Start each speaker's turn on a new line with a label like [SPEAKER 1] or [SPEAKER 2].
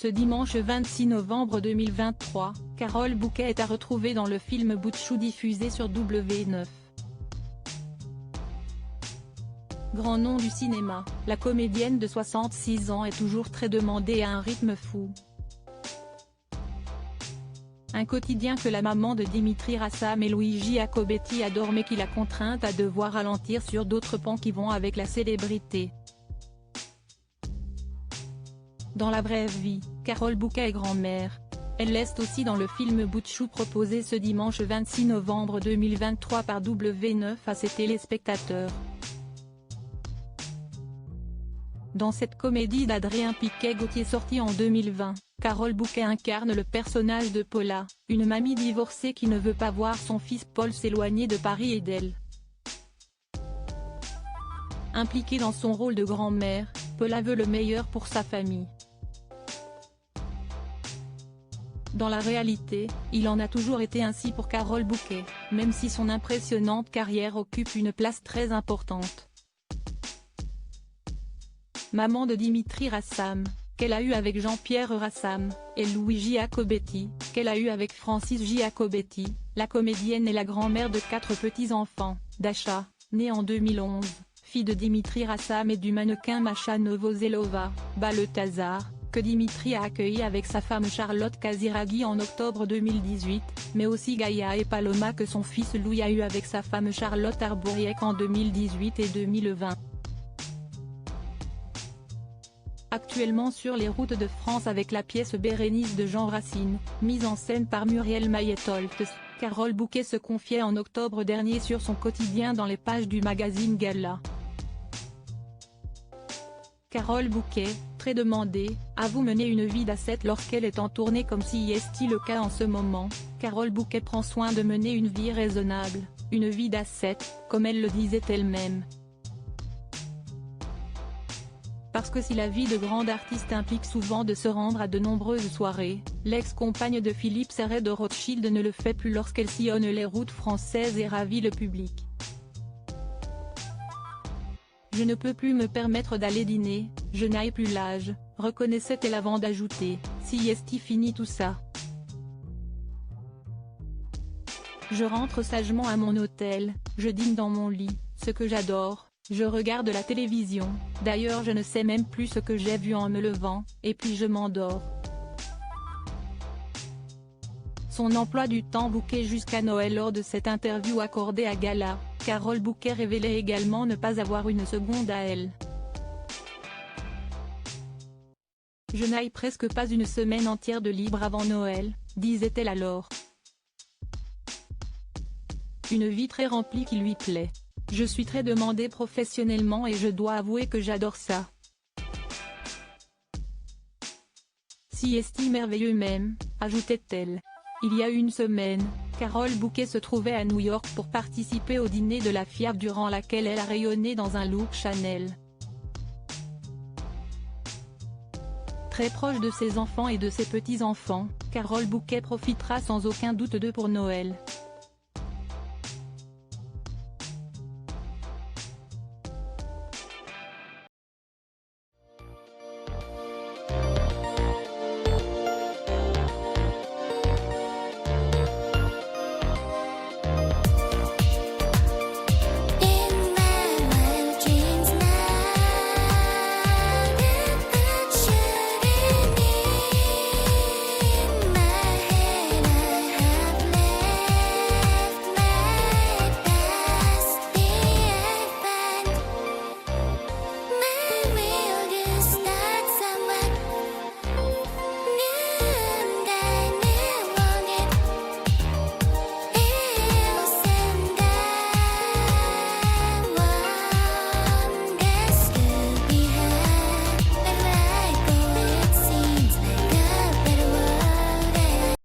[SPEAKER 1] Ce dimanche 26 novembre 2023, Carole Bouquet est à retrouver dans le film Butchou diffusé sur W9. Grand nom du cinéma, la comédienne de 66 ans est toujours très demandée à un rythme fou. Un quotidien que la maman de Dimitri Rassam et Luigi Jacobetti adore mais qui l'a contrainte à devoir ralentir sur d'autres pans qui vont avec la célébrité. Dans la vraie vie, Carole Bouquet est grand-mère. Elle l'est aussi dans le film Butchou proposé ce dimanche 26 novembre 2023 par W9 à ses téléspectateurs. Dans cette comédie d'Adrien Piquet-Gauthier sortie en 2020, Carole Bouquet incarne le personnage de Paula, une mamie divorcée qui ne veut pas voir son fils Paul s'éloigner de Paris et d'elle. Impliquée dans son rôle de grand-mère, Paula veut le meilleur pour sa famille. Dans la réalité, il en a toujours été ainsi pour Carole Bouquet, même si son impressionnante carrière occupe une place très importante. Maman de Dimitri Rassam, qu'elle a eu avec Jean-Pierre Rassam, et Luigi Jacobetti, qu'elle a eu avec Francis Jacobetti, la comédienne est la grand-mère de 4 petits-enfants, Dasha, née en 2011, fille de Dimitri Rassam et du mannequin Masha Novoselova, Balthazar, que Dimitri a accueilli avec sa femme Charlotte Casiraghi en octobre 2018, mais aussi Gaïa et Paloma que son fils Louis a eu avec sa femme Charlotte Arbouriec en 2018 et 2020. Actuellement sur les routes de France avec la pièce Bérénice de Jean Racine, mise en scène par Muriel Mayet-Holtz, Carole Bouquet se confiait en octobre dernier sur son quotidien dans les pages du magazine Gala. Carole Bouquet, très demandée, avoue mener une vie d'ascète lorsqu'elle est en tournée comme si est le cas en ce moment. Carole Bouquet prend soin de mener une vie raisonnable, une vie d'ascète, comme elle le disait elle-même. Parce que si la vie de grande artiste implique souvent de se rendre à de nombreuses soirées, l'ex-compagne de Philippe Serret de Rothschild ne le fait plus lorsqu'elle sillonne les routes françaises et ravit le public. Je ne peux plus me permettre d'aller dîner, je n'ai plus l'âge, reconnaissait-elle avant d'ajouter, si est fini tout ça. Je rentre sagement à mon hôtel, je dîne dans mon lit, ce que j'adore. Je regarde la télévision, d'ailleurs je ne sais même plus ce que j'ai vu en me levant, et puis je m'endors. Son emploi du temps bouquet jusqu'à Noël. Lors de cette interview accordée à Gala, Carole Bouquet révélait également ne pas avoir une seconde à elle. Je n'ai presque pas une semaine entière de libre avant Noël, disait-elle alors. Une vie très remplie qui lui plaît. Je suis très demandée professionnellement et je dois avouer que j'adore ça. Si est merveilleux même, ajoutait-elle. Il y a une semaine, Carole Bouquet se trouvait à New York pour participer au dîner de la FIAF durant laquelle elle a rayonné dans un look Chanel. Très proche de ses enfants et de ses petits-enfants, Carole Bouquet profitera sans aucun doute d'eux pour Noël.